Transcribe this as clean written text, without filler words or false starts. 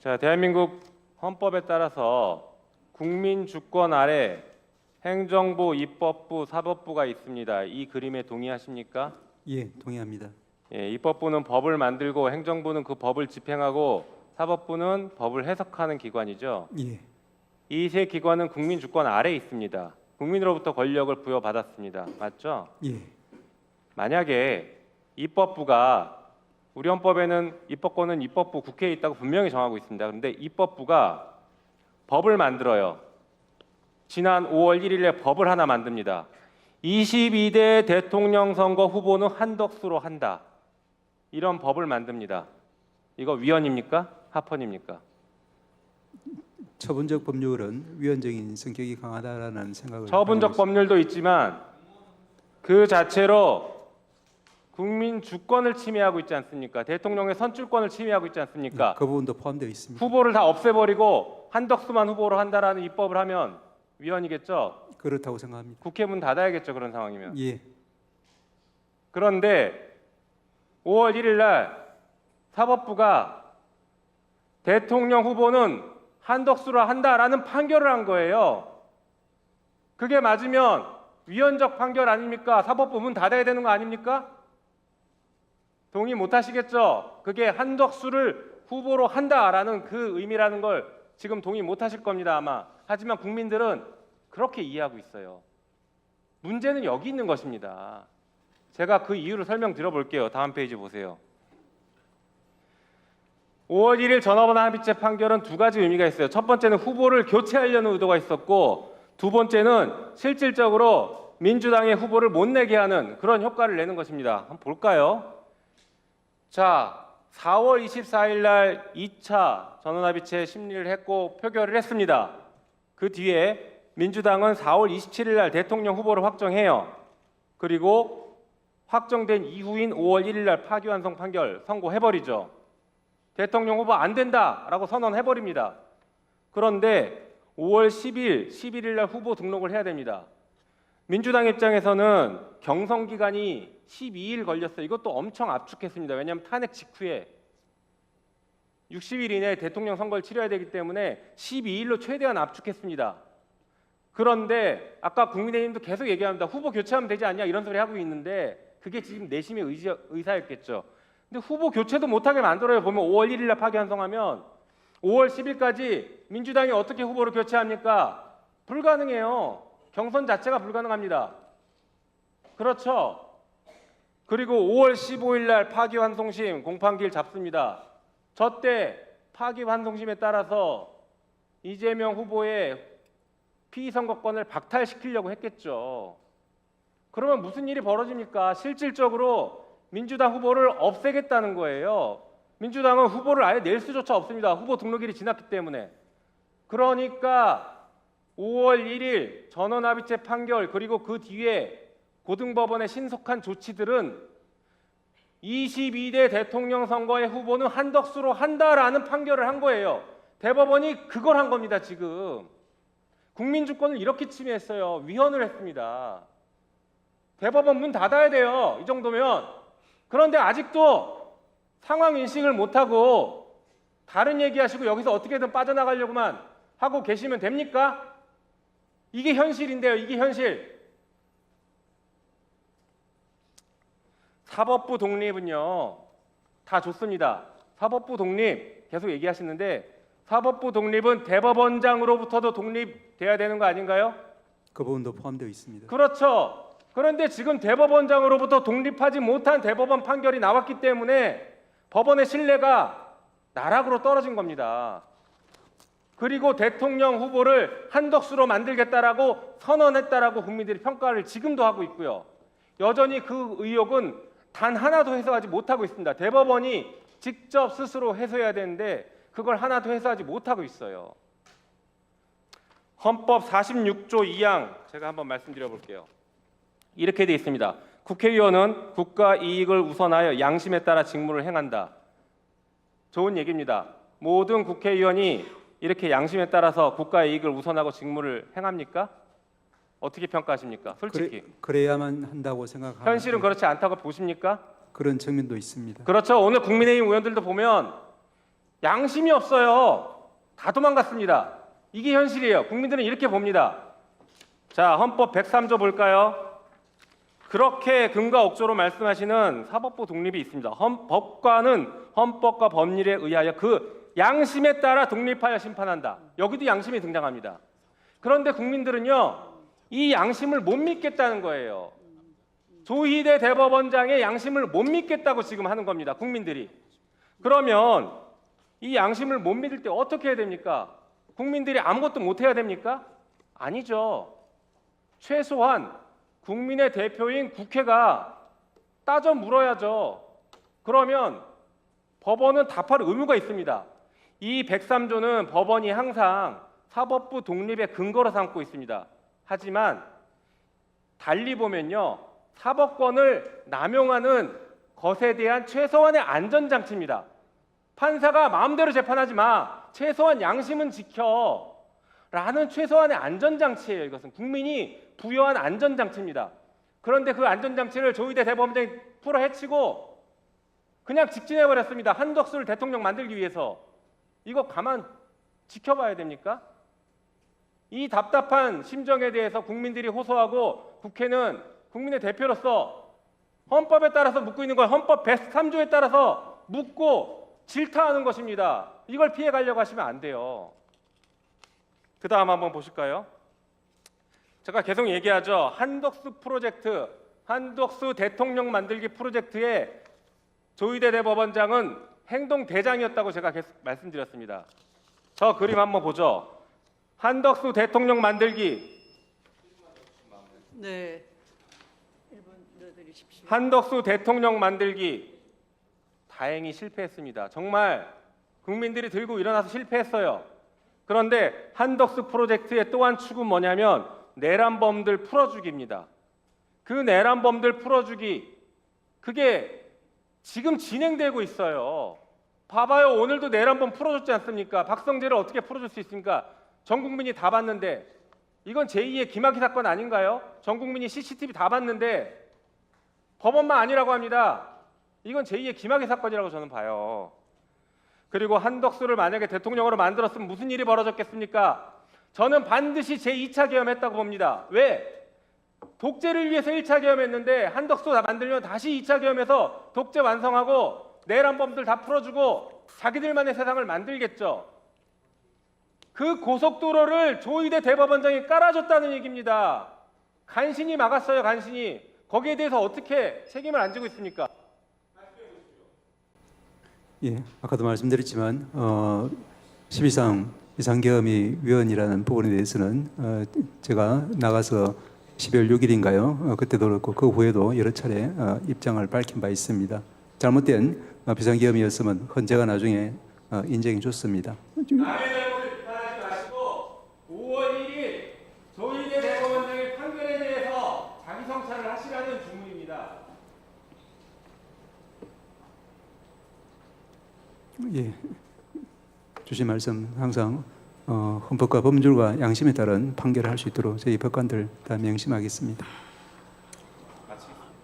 자, 대한민국 헌법에 따라서 국민 주권 아래 행정부, 입법부, 사법부가 있습니다. 이 그림에 동의하십니까? 예, 동의합니다. 예, 입법부는 법을 만들고 행정부는 그 법을 집행하고 사법부는 법을 해석하는 기관이죠. 예, 이 세 기관은 국민 주권 아래에 있습니다. 국민으로부터 권력을 부여받았습니다. 맞죠? 예, 만약에 입법부가 우리 헌법에는 입법권은 입법부 국회에 있다고 분명히 정하고 있습니다. 그런데 입법부가 법을 만들어요. 지난 5월 1일에 법을 하나 만듭니다. 22대 대통령 선거 후보는 한덕수로 한다. 이런 법을 만듭니다. 이거 위헌입니까? 합헌입니까? 처분적 법률은 위헌적인 성격이 강하다라는 생각을 처분적 가지고 법률도 있지만 그 자체로 국민 주권을 침해하고 있지 않습니까? 대통령의 선출권을 침해하고 있지 있습니다. 않습니까? 그 부분도 포함되어 있습니다. 후보를 다 없애버리고 한덕수만 후보로 한다라는 입법을 하면 위헌이겠죠? 그렇다고 생각합니다. 국회 문 닫아야겠죠, 그런 상황이면. 예, 그런데 5월 1일 날 사법부가 대통령 후보는 한덕수로 한다라는 판결을 한 거예요. 그게 맞으면 위헌적 판결 아닙니까? 사법부 문 닫아야 되는 거 아닙니까? 동의 못 하시겠죠? 그게 한덕수를 후보로 한다라는 그 의미라는 걸 지금 동의 못 하실 겁니다, 아마. 하지만 국민들은 그렇게 이해하고 있어요. 문제는 여기 있는 것입니다. 제가 그 이유를 설명드려 볼게요. 다음 페이지 보세요. 5월 1일 전화번호 합의체 판결은 두 가지 의미가 있어요. 첫 번째는 후보를 교체하려는 의도가 있었고, 두 번째는 실질적으로 민주당의 후보를 못 내게 하는 그런 효과를 내는 것입니다. 한번 볼까요? 자, 4월 24일 날 2차 전원합의체 심리를 했고 표결을 했습니다. 그 뒤에 민주당은 4월 27일 날 대통령 후보를 확정해요. 그리고 확정된 이후인 5월 1일 날 파기환송 판결 선고해버리죠. 대통령 후보 안 된다라고 선언해버립니다. 그런데 5월 10일, 11일 날 후보 등록을 해야 됩니다. 민주당 입장에서는 경선 기간이 12일 걸렸어요. 이것도 엄청 압축했습니다. 왜냐하면 탄핵 직후에 60일 이내에 대통령 선거를 치러야 되기 때문에 12일로 최대한 압축했습니다. 그런데 아까 국민의힘도 계속 얘기합니다. 후보 교체하면 되지 않냐 이런 소리 하고 있는데 그게 지금 내심의 의사였겠죠. 근데 후보 교체도 못하게 만들어요. 보면 5월 1일 날 파기환송하면 5월 10일까지 민주당이 어떻게 후보를 교체합니까? 불가능해요. 경선 자체가 불가능합니다. 그렇죠. 그리고 5월 15일 날 파기환송심 공판기일 잡습니다. 저때 파기환송심에 따라서 이재명 후보의 피선거권을 박탈시키려고 했겠죠. 그러면 무슨 일이 벌어집니까? 실질적으로 민주당 후보를 없애겠다는 거예요. 민주당은 후보를 아예 낼 수조차 없습니다. 후보 등록일이 지났기 때문에. 그러니까 5월 1일 전원합의체 판결 그리고 그 뒤에 고등법원의 신속한 조치들은 22대 대통령 선거의 후보는 한덕수로 한다라는 판결을 한 거예요. 대법원이 그걸 한 겁니다. 지금 국민주권을 이렇게 침해했어요. 위헌을 했습니다. 대법원 문 닫아야 돼요. 이 정도면. 그런데 아직도 상황 인식을 못하고 다른 얘기하시고 여기서 어떻게든 빠져나가려고만 하고 계시면 됩니까? 이게 현실인데요. 이게 현실. 사법부 독립은요. 다 좋습니다. 사법부 독립 계속 얘기하시는데 사법부 독립은 대법원장으로부터도 독립돼야 되는 거 아닌가요? 그 부분도 포함되어 있습니다. 그렇죠. 그런데 지금 대법원장으로부터 독립하지 못한 대법원 판결이 나왔기 때문에 법원의 신뢰가 나락으로 떨어진 겁니다. 그리고 대통령 후보를 한덕수로 만들겠다라고 선언했다라고 국민들이 평가를 지금도 하고 있고요. 여전히 그 의혹은 단 하나도 해소하지 못하고 있습니다. 대법원이 직접 스스로 해소해야 되는데 그걸 하나도 해소하지 못하고 있어요. 헌법 46조 2항 제가 한번 말씀드려 볼게요. 이렇게 되어 있습니다. 국회의원은 국가 이익을 우선하여 양심에 따라 직무를 행한다. 좋은 얘기입니다. 모든 국회의원이 이렇게 양심에 따라서 국가 이익을 우선하고 직무를 행합니까? 어떻게 평가하십니까? 솔직히. 그래야만 한다고 생각합니다. 현실은 그렇지 않다고 보십니까? 그런 측면도 있습니다. 그렇죠. 오늘 국민의힘 의원들도 보면 양심이 없어요. 다 도망갔습니다. 이게 현실이에요. 국민들은 이렇게 봅니다. 자, 헌법 103조 볼까요? 그렇게 금과 억조로 말씀하시는 사법부 독립이 있습니다. 법관은 헌법과 법률에 의하여 그 양심에 따라 독립하여 심판한다. 여기도 양심이 등장합니다. 그런데 국민들은요, 이 양심을 못 믿겠다는 거예요. 조희대 대법원장의 양심을 못 믿겠다고 지금 하는 겁니다. 국민들이. 그러면 이 양심을 못 믿을 때 어떻게 해야 됩니까? 국민들이 아무것도 못 해야 됩니까? 아니죠. 최소한 국민의 대표인 국회가 따져 물어야죠. 그러면 법원은 답할 의무가 있습니다. 이 103조는 법원이 항상 사법부 독립의 근거로 삼고 있습니다. 하지만 달리 보면요, 사법권을 남용하는 것에 대한 최소한의 안전장치입니다. 판사가 마음대로 재판하지 마, 최소한 양심은 지켜 라는 최소한의 안전장치예요. 이것은 국민이 부여한 안전장치입니다. 그런데 그 안전장치를 조희대 대법원장이 풀어 헤치고 그냥 직진해버렸습니다. 한덕수를 대통령 만들기 위해서. 이거 가만 지켜봐야 됩니까? 이 답답한 심정에 대해서 국민들이 호소하고 국회는 국민의 대표로서 헌법에 따라서 묻고 있는 걸 헌법 103조에 따라서 묻고 질타하는 것입니다. 이걸 피해가려고 하시면 안 돼요. 그 다음 한번 보실까요? 제가 계속 얘기하죠. 한덕수 프로젝트, 한덕수 대통령 만들기 프로젝트의 조희대 대법원장은 행동대장이었다고 제가 계속 말씀드렸습니다. 저 그림 한번 보죠. 한덕수 대통령 만들기. 네. 1분 넣어드리십시오. 한덕수 대통령 만들기. 다행히 실패했습니다. 정말 국민들이 들고 일어나서 실패했어요. 그런데 한덕수 프로젝트의 또 한 축은 뭐냐면 내란범들 풀어주기입니다. 그 내란범들 풀어주기, 그게 지금 진행되고 있어요. 봐봐요. 오늘도 내란범 풀어줬지 않습니까? 박성재를 어떻게 풀어줄 수 있습니까? 전 국민이 다 봤는데. 이건 제2의 김학의 사건 아닌가요? 전 국민이 CCTV 다 봤는데 법원만 아니라고 합니다. 이건 제2의 김학의 사건이라고 저는 봐요. 그리고 한덕수를 만약에 대통령으로 만들었으면 무슨 일이 벌어졌겠습니까? 저는 반드시 제2차 계엄했다고 봅니다. 왜? 독재를 위해서 1차 계엄했는데 한덕수 다 만들면 다시 2차 계엄해서 독재 완성하고 내란범들 다 풀어주고 자기들만의 세상을 만들겠죠. 그 고속도로를 조희대 대법원장이 깔아줬다는 얘기입니다. 간신히 막았어요. 간신히. 거기에 대해서 어떻게 책임을 안 지고 있습니까? 예, 아까도 말씀드렸지만 12상 비상계엄의 위원이라는 부분에 대해서는 제가 나가서 12월 6일인가요? 그때도 그렇고 그 후에도 여러 차례 입장을 밝힌 바 있습니다. 잘못된 비상계엄이었으면 헌재가 나중에 인정해 줬습니다. 남의 잘못을 비판하지 마시고 5월 1일 조희대 대법원장의 판결에 대해서 자기 성찰을 하시라는 주문입니다. 예, 주신 말씀 항상 헌법과 법률과 양심에 따른 판결을 할 수 있도록 저희 법관들 다 명심하겠습니다.